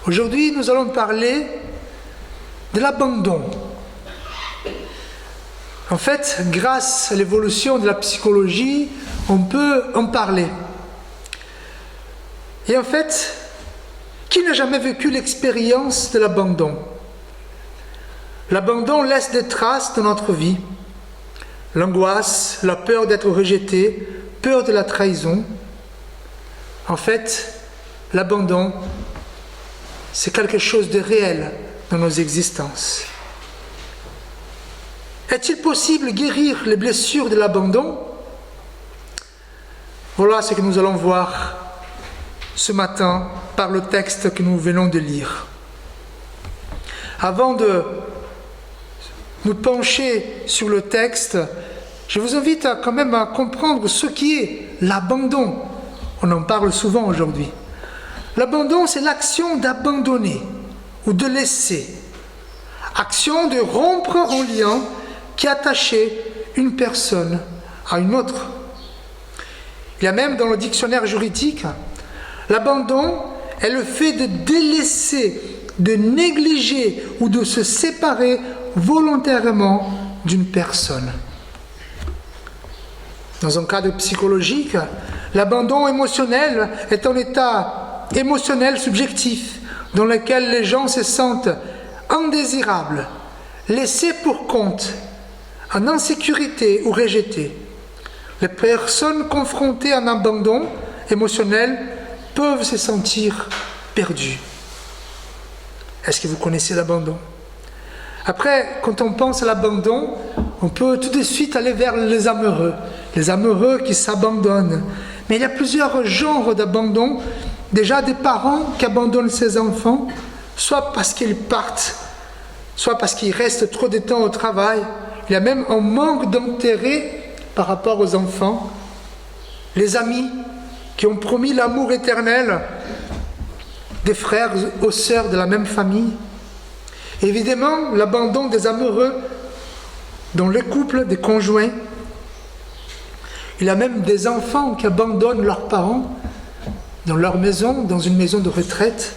Aujourd'hui, nous allons parler de l'abandon. En fait, grâce à l'évolution de la psychologie, on peut en parler. Et en fait, qui n'a jamais vécu l'expérience de l'abandon? L'abandon laisse des traces dans notre vie. L'angoisse, la peur d'être rejeté, peur de la trahison. En fait, l'abandon, c'est quelque chose de réel dans nos existences. Est-il possible de guérir les blessures de l'abandon? Voilà ce que nous allons voir ce matin par le texte que nous venons de lire. Avant de nous pencher sur le texte, je vous invite quand même à comprendre ce qui est l'abandon. On en parle souvent aujourd'hui. L'abandon, c'est l'action d'abandonner ou de laisser. Action de rompre un lien qui attachait une personne à une autre. Il y a même dans le dictionnaire juridique, l'abandon est le fait de délaisser, de négliger ou de se séparer volontairement d'une personne. Dans un cadre psychologique, l'abandon émotionnel est un état émotionnel subjectif dans lequel les gens se sentent indésirables, laissés pour compte, en insécurité ou rejetés. Les personnes confrontées à un abandon émotionnel peuvent se sentir perdues. Est-ce que vous connaissez l'abandon? Après, quand on pense à l'abandon, on peut tout de suite aller vers les amoureux qui s'abandonnent. Mais il y a plusieurs genres d'abandon. Déjà des parents qui abandonnent ses enfants, soit parce qu'ils partent, soit parce qu'ils restent trop de temps au travail. Il y a même un manque d'intérêt par rapport aux enfants. Les amis qui ont promis l'amour éternel des frères aux sœurs de la même famille. Évidemment, l'abandon des amoureux dans les couples, des conjoints. Il y a même des enfants qui abandonnent leurs parents dans leur maison, dans une maison de retraite.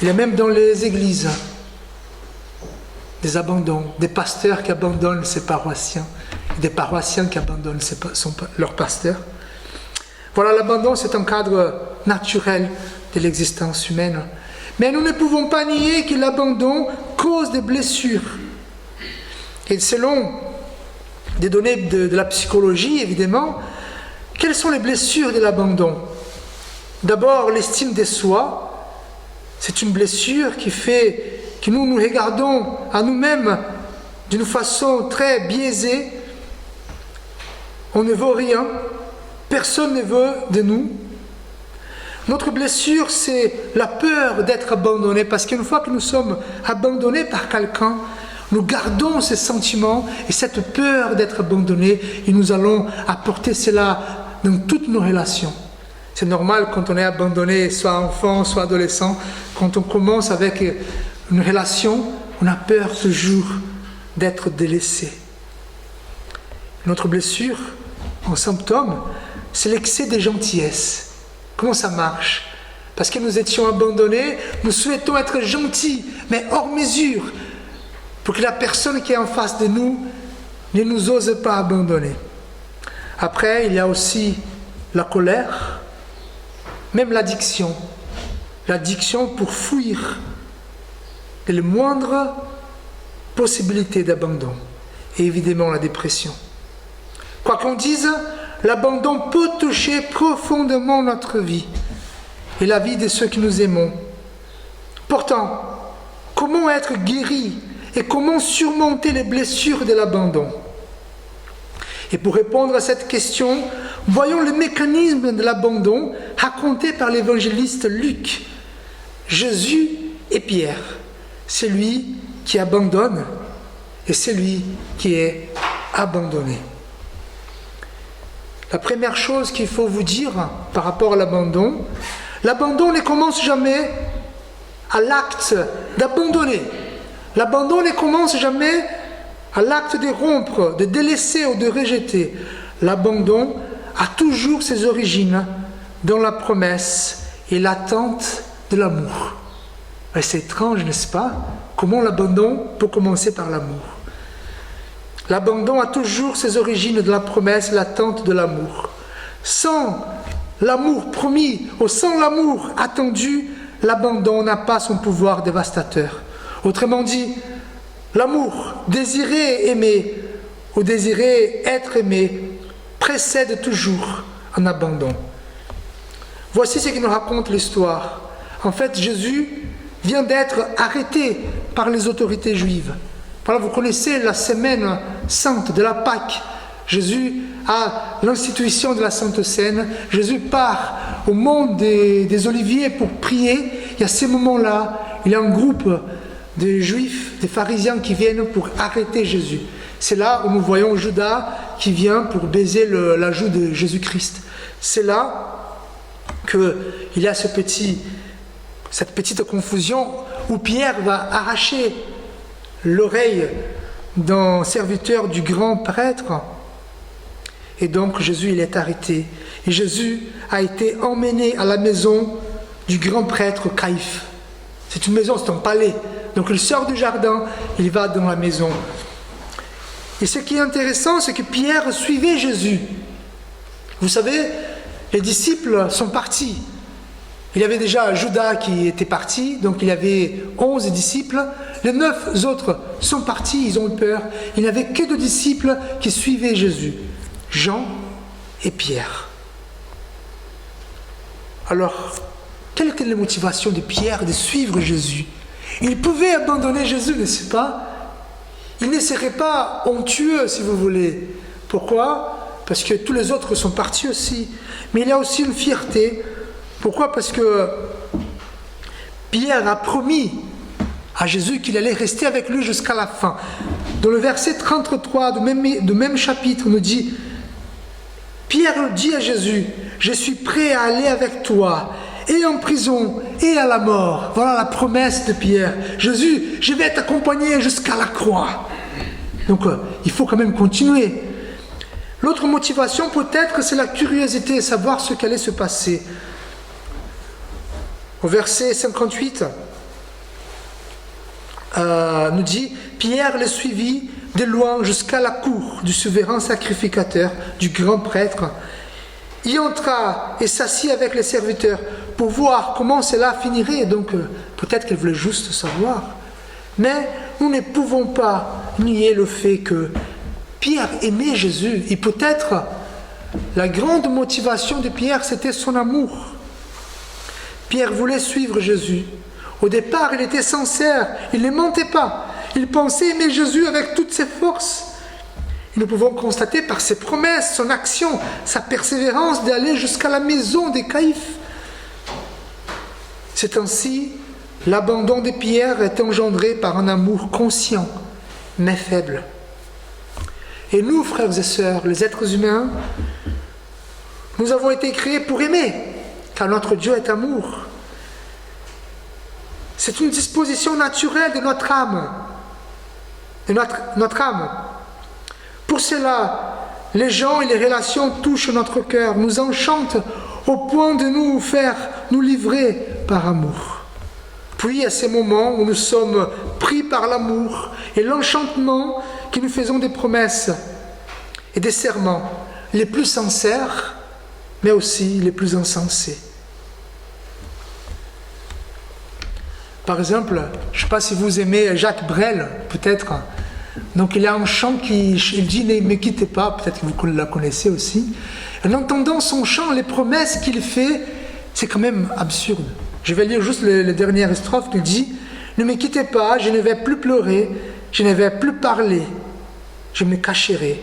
Il y a même dans les églises des abandons, des pasteurs qui abandonnent ses paroissiens, des paroissiens qui abandonnent leurs pasteurs. Voilà, l'abandon, c'est un cadre naturel de l'existence humaine. Mais nous ne pouvons pas nier que l'abandon cause des blessures. Et selon des données de la psychologie, évidemment, quelles sont les blessures de l'abandon? D'abord, l'estime de soi. C'est une blessure qui fait que nous regardons à nous-mêmes d'une façon très biaisée. On ne veut rien. Personne ne veut de nous. Notre blessure, c'est la peur d'être abandonné, parce qu'une fois que nous sommes abandonnés par quelqu'un, nous gardons ce sentiment et cette peur d'être abandonné, et nous allons apporter cela dans toutes nos relations. C'est normal quand on est abandonné, soit enfant, soit adolescent, quand on commence avec une relation, on a peur toujours d'être délaissé. Notre blessure, en symptôme, c'est l'excès de gentillesse. Comment ça marche? Parce que nous étions abandonnés, nous souhaitons être gentils, mais hors mesure, pour que la personne qui est en face de nous ne nous ose pas abandonner. Après, il y a aussi la colère, même l'addiction. L'addiction pour fuir les moindres possibilités d'abandon. Et évidemment la dépression. Quoi qu'on dise, l'abandon peut toucher profondément notre vie et la vie de ceux que nous aimons. Pourtant, comment être guéri et comment surmonter les blessures de l'abandon? Et pour répondre à cette question, voyons le mécanisme de l'abandon raconté par l'évangéliste Luc. Jésus et Pierre, celui qui abandonne et celui qui est abandonné. La première chose qu'il faut vous dire par rapport à l'abandon ne commence jamais à l'acte d'abandonner. L'abandon ne commence jamais à l'acte de rompre, de délaisser ou de rejeter. L'abandon a toujours ses origines dans la promesse et l'attente de l'amour. Et c'est étrange, n'est-ce pas? Comment l'abandon peut commencer par l'amour. L'abandon a toujours ses origines de la promesse, l'attente de l'amour. Sans l'amour promis ou sans l'amour attendu, l'abandon n'a pas son pouvoir dévastateur. Autrement dit, l'amour, désirer aimer ou désirer être aimé, précède toujours un abandon. Voici ce que nous raconte l'histoire. En fait, Jésus vient d'être arrêté par les autorités juives. Voilà, vous connaissez la semaine sainte de la Pâque. Jésus a l'institution de la Sainte Seine. Jésus part au mont des Oliviers pour prier. Et à ces moments-là, il y a un groupe de Juifs, des pharisiens qui viennent pour arrêter Jésus. C'est là où nous voyons Judas qui vient pour baiser la joue de Jésus-Christ. C'est là qu'il y a cette petite confusion où Pierre va arracher l'oreille d'un serviteur du grand prêtre. Et donc Jésus, il est arrêté. Et Jésus a été emmené à la maison du grand prêtre Caïphe. C'est une maison, c'est un palais. Donc il sort du jardin, il va dans la maison. Et ce qui est intéressant, c'est que Pierre suivait Jésus. Vous savez, les disciples sont partis. Il y avait déjà Judas qui était parti, donc il y avait 11 disciples. Les 9 autres sont partis, ils ont eu peur. Il n'y avait que 2 disciples qui suivaient Jésus, Jean et Pierre. Alors, quelle était la motivation de Pierre de suivre Jésus? Il pouvait abandonner Jésus, n'est-ce pas? Il ne serait pas honteux, si vous voulez. Pourquoi? Parce que tous les autres sont partis aussi. Mais il y a aussi une fierté. Pourquoi? Parce que Pierre a promis à Jésus qu'il allait rester avec lui jusqu'à la fin. Dans le verset 33 du même chapitre, on nous dit, Pierre dit à Jésus, « Je suis prêt à aller avec toi, et en prison, et à la mort. » Voilà la promesse de Pierre. « Jésus, je vais t'accompagner jusqu'à la croix. » Donc, il faut quand même continuer. L'autre motivation, peut-être, c'est la curiosité, savoir ce qu'allait se passer. Au verset 58, nous dit, Pierre le suivit de loin jusqu'à la cour du souverain sacrificateur, du grand prêtre. Il entra et s'assit avec les serviteurs pour voir comment cela finirait. Donc, peut-être qu'il voulait juste savoir. Mais nous ne pouvons pas nier le fait que Pierre aimait Jésus. Et peut-être la grande motivation de Pierre, c'était son amour. Pierre voulait suivre Jésus. Au départ, il était sincère, il ne mentait pas. Il pensait aimer Jésus avec toutes ses forces. Et nous pouvons constater par ses promesses, son action, sa persévérance d'aller jusqu'à la maison des Caïphes. C'est ainsi, l'abandon de Pierre est engendré par un amour conscient, mais faible. Et nous, frères et sœurs, les êtres humains, nous avons été créés pour aimer, car notre Dieu est amour. C'est une disposition naturelle de notre âme. De notre âme. Pour cela, les gens et les relations touchent notre cœur, nous enchantent au point de nous faire nous livrer par amour. Puis, à ces moments où nous sommes pris par l'amour et l'enchantement, que nous faisons des promesses et des serments, les plus sincères, mais aussi les plus insensés. Par exemple, je ne sais pas si vous aimez Jacques Brel, peut-être. Donc il y a un chant qui dit « Ne me quittez pas », peut-être que vous la connaissez aussi. En entendant son chant, les promesses qu'il fait, c'est quand même absurde. Je vais lire juste les dernières strophes. Il dit « Ne me quittez pas, je ne vais plus pleurer, je ne vais plus parler, je me cacherai.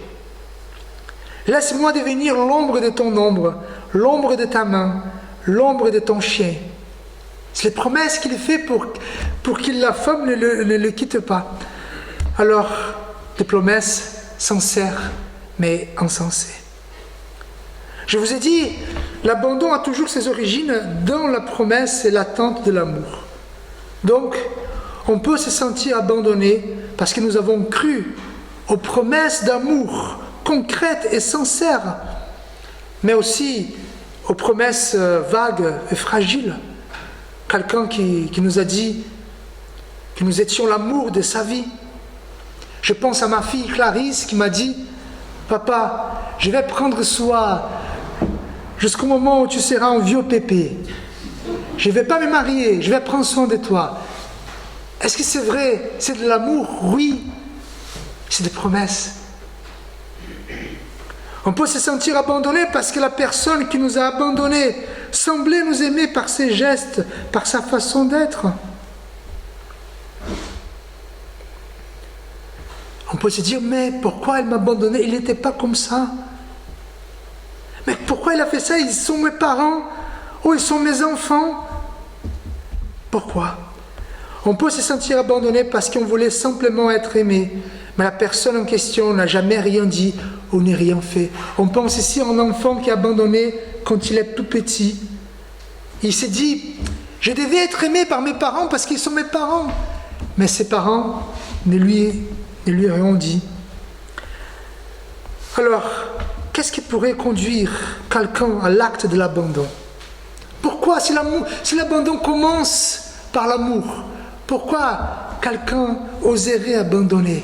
Laisse-moi devenir l'ombre de ton ombre, l'ombre de ta main, l'ombre de ton chien. » C'est les promesses qu'il fait pour que la femme ne le quitte pas. Alors, des promesses sincères, mais insensées. Je vous ai dit, l'abandon a toujours ses origines dans la promesse et l'attente de l'amour. Donc, on peut se sentir abandonné parce que nous avons cru aux promesses d'amour concrètes et sincères, mais aussi aux promesses vagues et fragiles. quelqu'un qui nous a dit que nous étions l'amour de sa vie. Je pense à ma fille Clarisse qui m'a dit, papa, je vais prendre soin jusqu'au moment où tu seras un vieux pépé. Je ne vais pas me marier, je vais prendre soin de toi. Est-ce que c'est vrai? C'est de l'amour? Oui. C'est des promesses. On peut se sentir abandonné parce que la personne qui nous a abandonnés semblait nous aimer par ses gestes, par sa façon d'être. On peut se dire, mais pourquoi elle m'a abandonné? Il n'était pas comme ça. Mais pourquoi il a fait ça? Ils sont mes parents. Oh, ils sont mes enfants. Pourquoi? On peut se sentir abandonné parce qu'on voulait simplement être aimé. Mais la personne en question n'a jamais rien dit ou n'a rien fait. On pense ici à un enfant qui est abandonné quand il est tout petit. Il s'est dit, je devais être aimé par mes parents parce qu'ils sont mes parents. Mais ses parents ne lui rien dit. Alors, qu'est-ce qui pourrait conduire quelqu'un à l'acte de l'abandon? Pourquoi, si l'abandon commence par l'amour, pourquoi quelqu'un oserait abandonner?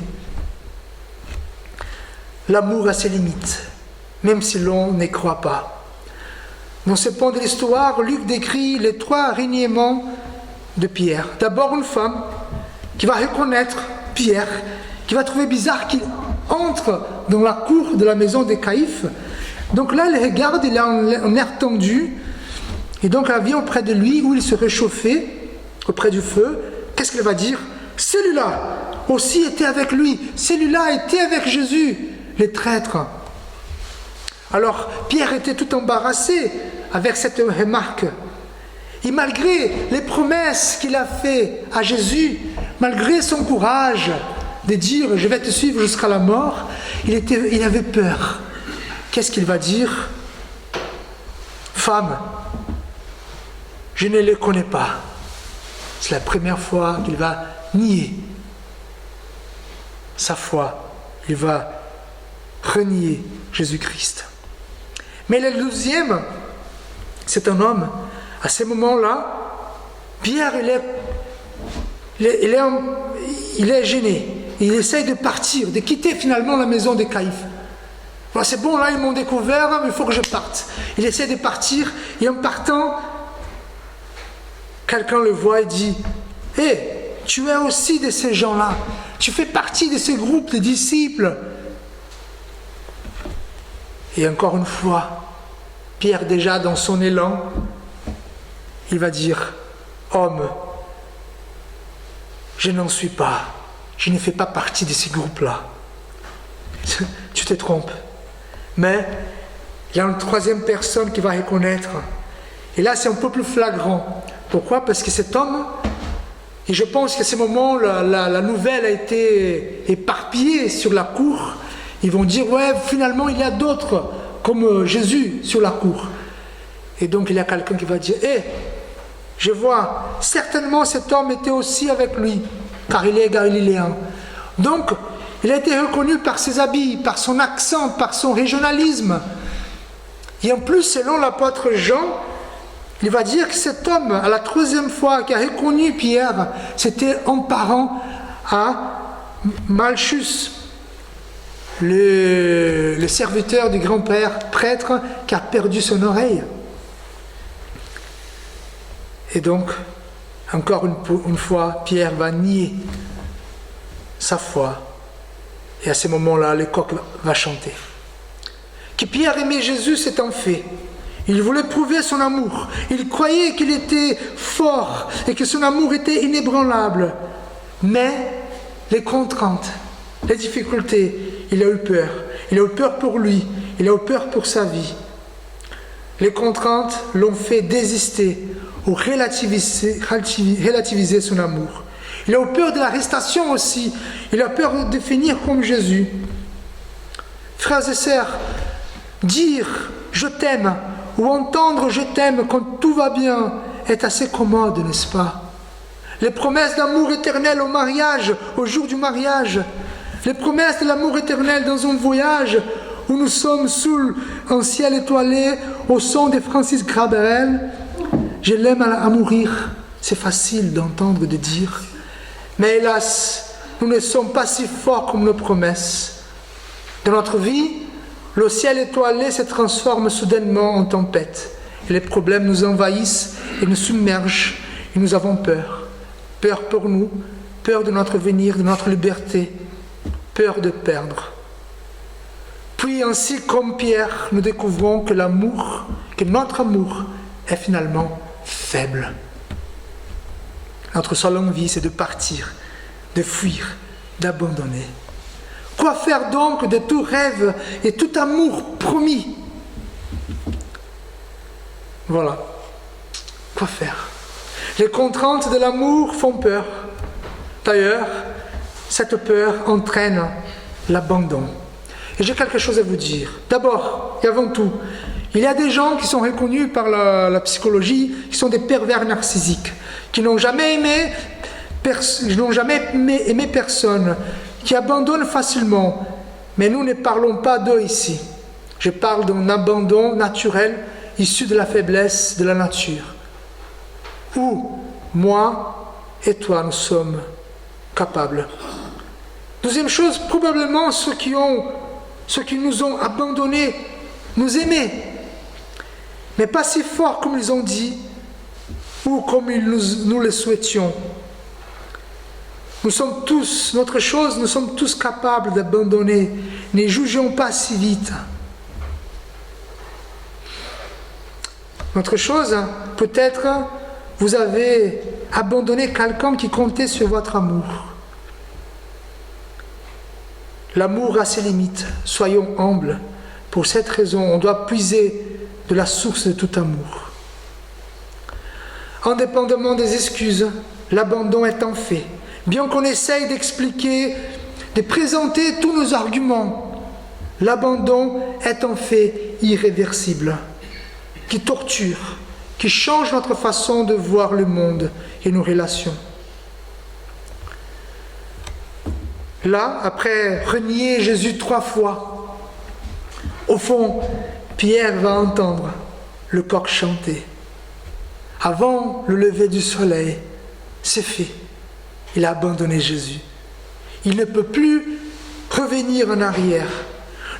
L'amour a ses limites, même si l'on n'y croit pas. Dans ce point de l'histoire, Luc décrit les 3 reniements de Pierre. D'abord, une femme qui va reconnaître Pierre, qui va trouver bizarre qu'il entre dans la cour de la maison de Caïphe. Donc là, elle regarde, il a un air tendu, et donc elle vient auprès de lui, où il se réchauffait, auprès du feu. Qu'est-ce qu'elle va dire? Celui-là aussi était avec lui, celui-là était avec Jésus, les traîtres. Alors, Pierre était tout embarrassé avec cette remarque. Et malgré les promesses qu'il a faites à Jésus, malgré son courage de dire « je vais te suivre jusqu'à la mort », il avait peur. Qu'est-ce qu'il va dire? « Femme, je ne les connais pas. » C'est la première fois qu'il va nier sa foi. Il va renier Jésus-Christ. Mais le 12e, c'est un homme. À ce moment-là, Pierre, il est gêné. Il essaye de partir, de quitter finalement la maison de Caïphe. Voilà, c'est bon, là ils m'ont découvert, mais il faut que je parte. Il essaie de partir, et en partant, quelqu'un le voit et dit « Hé, tu es aussi de ces gens-là. Tu fais partie de ce groupe de disciples. » Et encore une fois, Pierre, déjà dans son élan, il va dire « Homme, je n'en suis pas. Je ne fais pas partie de ces groupes-là. » Tu te trompes. Mais il y a une 3e personne qui va reconnaître. Et là, c'est un peu plus flagrant. Pourquoi? Parce que cet homme, et je pense qu'à ce moment, la nouvelle a été éparpillée sur la cour. Ils vont dire, ouais, finalement, il y a d'autres, comme Jésus, sur la cour. Et donc, il y a quelqu'un qui va dire, je vois, certainement cet homme était aussi avec lui, car il est galiléen. Donc, il a été reconnu par ses habits, par son accent, par son régionalisme. Et en plus, selon l'apôtre Jean, il va dire que cet homme, à la 3e fois qui a reconnu Pierre, c'était un parent à Malchus, le serviteur du grand-père prêtre qui a perdu son oreille. Et donc, encore une fois, Pierre va nier sa foi. Et à ce moment-là, le coq va chanter. Que Pierre aimait Jésus, c'est un fait. Il voulait prouver son amour. Il croyait qu'il était fort et que son amour était inébranlable. Mais les contraintes, les difficultés, il a eu peur. Il a eu peur pour lui. Il a eu peur pour sa vie. Les contraintes l'ont fait désister ou relativiser son amour. Il a eu peur de l'arrestation aussi. Il a peur de finir comme Jésus. Frères et sœurs, dire « je t'aime » ou entendre « je t'aime » quand tout va bien est assez commode, n'est-ce pas? Les promesses d'amour éternel au mariage, au jour du mariage. Les promesses de l'amour éternel dans un voyage où nous sommes sous un ciel étoilé au son de Francis Graberel. Je l'aime à mourir. C'est facile d'entendre, de dire. Mais hélas, nous ne sommes pas si forts comme nos promesses. Dans notre vie, le ciel étoilé se transforme soudainement en tempête. Et les problèmes nous envahissent et nous submergent. Et nous avons peur. Peur pour nous, peur de notre avenir, de notre liberté, peur de perdre. Puis ainsi comme Pierre, nous découvrons que notre amour est finalement faible. Notre seule envie, c'est de partir, de fuir, d'abandonner. Quoi faire donc de tout rêve et tout amour promis? Voilà. Quoi faire? Les contraintes de l'amour font peur. D'ailleurs, cette peur entraîne l'abandon. Et j'ai quelque chose à vous dire. D'abord et avant tout, il y a des gens qui sont reconnus par la psychologie, qui sont des pervers narcissiques, qui n'ont jamais aimé personne, qui abandonnent facilement. Mais nous ne parlons pas d'eux ici. Je parle d'un abandon naturel issu de la faiblesse de la nature. Où moi et toi, nous sommes capables. Deuxième chose, probablement ceux qui nous ont abandonnés, nous aimaient, mais pas si fort comme ils ont dit, ou comme nous le souhaitions. Nous sommes tous capables d'abandonner. Ne jugeons pas si vite. Autre chose, peut-être vous avez abandonné quelqu'un qui comptait sur votre amour. L'amour a ses limites. Soyons humbles. Pour cette raison, on doit puiser de la source de tout amour. Indépendamment des excuses, l'abandon est un fait. Bien qu'on essaye d'expliquer, de présenter tous nos arguments, l'abandon est un fait irréversible, qui torture, qui change notre façon de voir le monde et nos relations. Là, après renier Jésus 3 fois, au fond, Pierre va entendre le coq chanter. Avant le lever du soleil, c'est fait. Il a abandonné Jésus. Il ne peut plus revenir en arrière.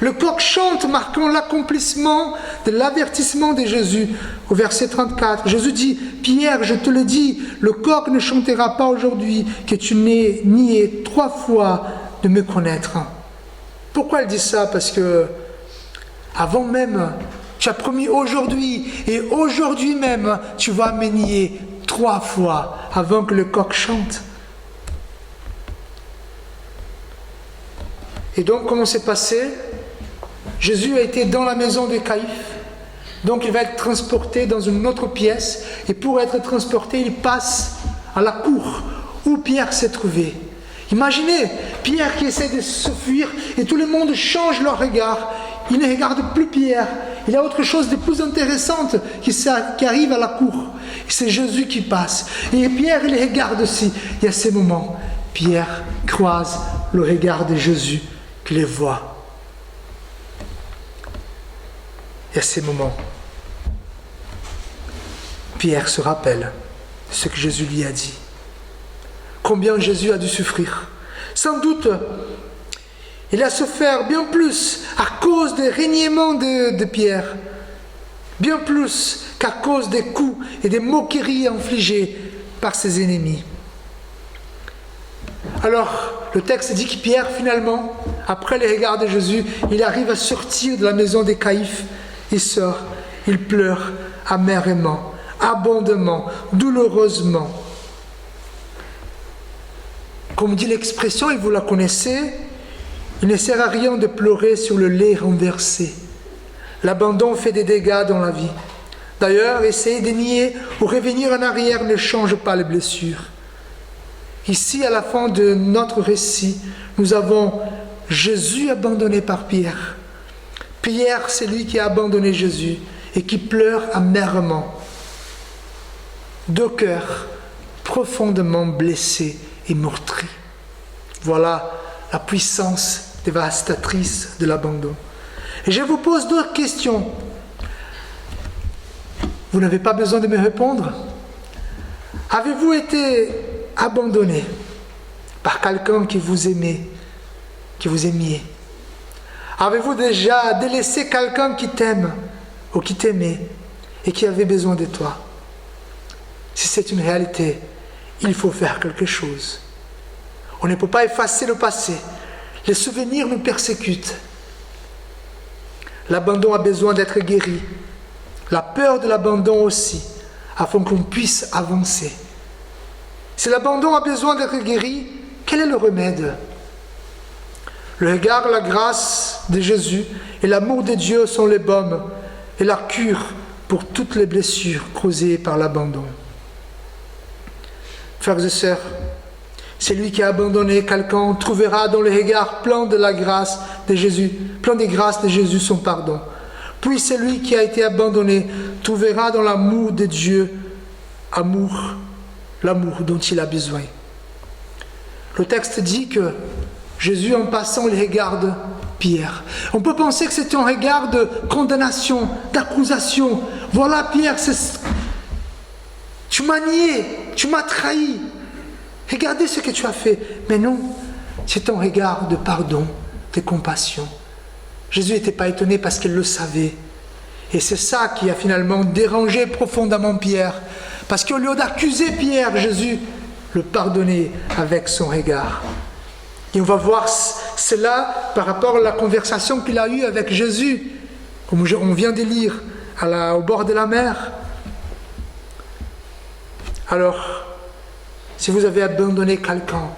Le coq chante, marquant l'accomplissement de l'avertissement de Jésus. Au verset 34, Jésus dit, « Pierre, je te le dis, le coq ne chantera pas aujourd'hui que tu n'aies nié 3 fois de me connaître. » Pourquoi il dit ça? Parce que avant même, tu as promis aujourd'hui, et aujourd'hui même, tu vas me nier 3 fois avant que le coq chante. Et donc, comment c'est passé? Jésus a été dans la maison de Caïphe, donc il va être transporté dans une autre pièce, et pour être transporté, il passe à la cour où Pierre s'est trouvé. Imaginez, Pierre qui essaie de se fuir, et tout le monde change leur regard. Il ne regarde plus Pierre. Il y a autre chose de plus intéressant qui arrive à la cour. C'est Jésus qui passe. Et Pierre, il regarde aussi. Il y a ces moments, Pierre croise le regard de Jésus, qui les voit. Il y a ces moments, Pierre se rappelle de ce que Jésus lui a dit. Combien Jésus a dû souffrir. Sans doute, il a souffert bien plus à cause des reniements de Pierre, bien plus qu'à cause des coups et des moqueries infligées par ses ennemis. Alors, le texte dit que Pierre, finalement, après les regards de Jésus, il arrive à sortir de la maison des Caïphes. Il sort, il pleure amèrement, abondamment, douloureusement. Comme dit l'expression, et vous la connaissez, il ne sert à rien de pleurer sur le lait renversé. L'abandon fait des dégâts dans la vie. D'ailleurs, essayer de nier ou revenir en arrière ne change pas les blessures. Ici, à la fin de notre récit, nous avons Jésus abandonné par Pierre. Pierre, c'est lui qui a abandonné Jésus et qui pleure amèrement. 2 cœurs profondément blessés et meurtris. Voilà la puissance dévastatrice de l'abandon. Et je vous pose 2 questions. Vous n'avez pas besoin de me répondre. Avez-vous été abandonné par quelqu'un qui vous aimait, qui vous aimiez? Avez-vous déjà délaissé quelqu'un qui t'aime ou qui t'aimait et qui avait besoin de toi? Si c'est une réalité, il faut faire quelque chose. On ne peut pas effacer le passé. Les souvenirs nous persécutent. L'abandon a besoin d'être guéri. La peur de l'abandon aussi, afin qu'on puisse avancer. Si l'abandon a besoin d'être guéri, quel est le remède? Le regard, la grâce de Jésus et l'amour de Dieu sont le baume et la cure pour toutes les blessures causées par l'abandon. Frères et sœurs, celui qui a abandonné quelqu'un trouvera dans le regard plein de la grâce de Jésus, plein des grâces de Jésus son pardon. Puis celui qui a été abandonné trouvera dans l'amour de Dieu l'amour dont il a besoin. Le texte dit que Jésus, en passant, il regarde Pierre. On peut penser que c'est un regard de condamnation, d'accusation. Voilà Pierre, tu m'as nié, tu m'as trahi. Regardez ce que tu as fait. Mais non, c'est un regard de pardon, de compassion. Jésus n'était pas étonné parce qu'il le savait. Et c'est ça qui a finalement dérangé profondément Pierre. Parce qu'au lieu d'accuser Pierre, Jésus le pardonnait avec son regard. Et on va voir cela par rapport à la conversation qu'il a eue avec Jésus, comme on vient de lire, au bord de la mer. Alors, si vous avez abandonné quelqu'un,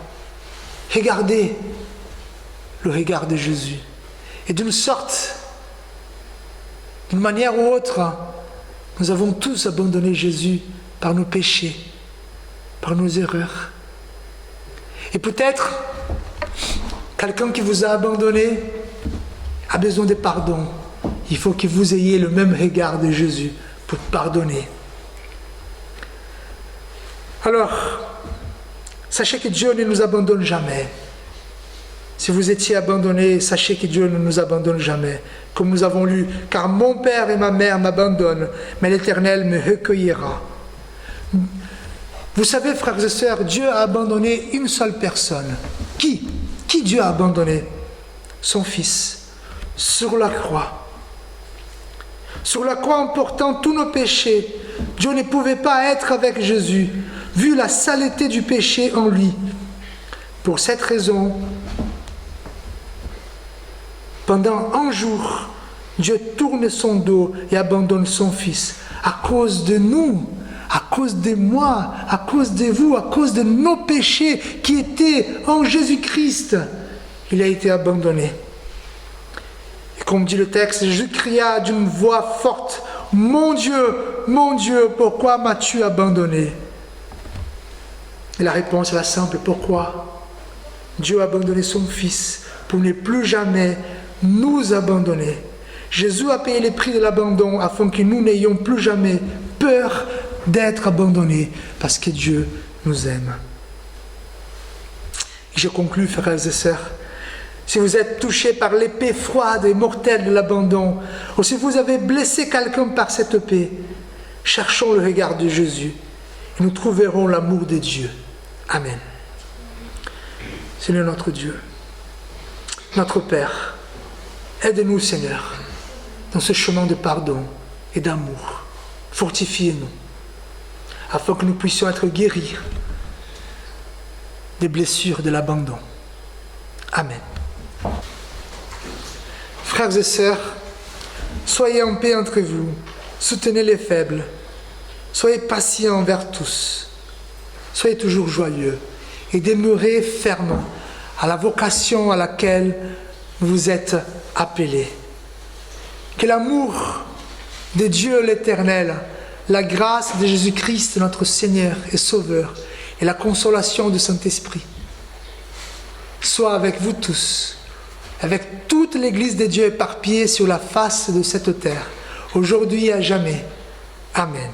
regardez le regard de Jésus. Et d'une sorte, d'une manière ou autre, nous avons tous abandonné Jésus par nos péchés, par nos erreurs. Et peut-être, quelqu'un qui vous a abandonné a besoin de pardon. Il faut que vous ayez le même regard de Jésus pour pardonner. Alors, sachez que Dieu ne nous abandonne jamais. Si vous étiez abandonné, sachez que Dieu ne nous abandonne jamais. Comme nous avons lu, « Car mon père et ma mère m'abandonnent, mais l'Éternel me recueillera. » Vous savez, frères et sœurs, Dieu a abandonné une seule personne. Qui Dieu a abandonné? Son Fils, sur la croix. Sur la croix, en portant tous nos péchés, Dieu ne pouvait pas être avec Jésus, vu la saleté du péché en lui. Pour cette raison, pendant un jour, Dieu tourne son dos et abandonne son Fils. À cause de nous, à cause de moi, à cause de vous, à cause de nos péchés qui étaient en Jésus-Christ, il a été abandonné. Et comme dit le texte, Jésus cria d'une voix forte, « Mon Dieu, pourquoi m'as-tu abandonné ?» Et la réponse est la simple, pourquoi? Dieu a abandonné son Fils pour ne plus jamais nous abandonner. Jésus a payé le prix de l'abandon afin que nous n'ayons plus jamais peur d'être abandonnés parce que Dieu nous aime. Et je conclus, frères et sœurs, si vous êtes touchés par l'épée froide et mortelle de l'abandon, ou si vous avez blessé quelqu'un par cette épée, cherchons le regard de Jésus et nous trouverons l'amour de Dieu. Amen. Seigneur notre Dieu, notre Père, aide-nous, Seigneur, dans ce chemin de pardon et d'amour. Fortifiez-nous, afin que nous puissions être guéris des blessures de l'abandon. Amen. Frères et sœurs, soyez en paix entre vous, soutenez les faibles, soyez patients envers tous, soyez toujours joyeux et demeurez fermes à la vocation à laquelle vous êtes appelés. Que l'amour de Dieu l'Éternel, la grâce de Jésus-Christ, notre Seigneur et Sauveur, et la consolation du Saint-Esprit soit avec vous tous, avec toute l'Église de Dieu éparpillée sur la face de cette terre, aujourd'hui et à jamais. Amen.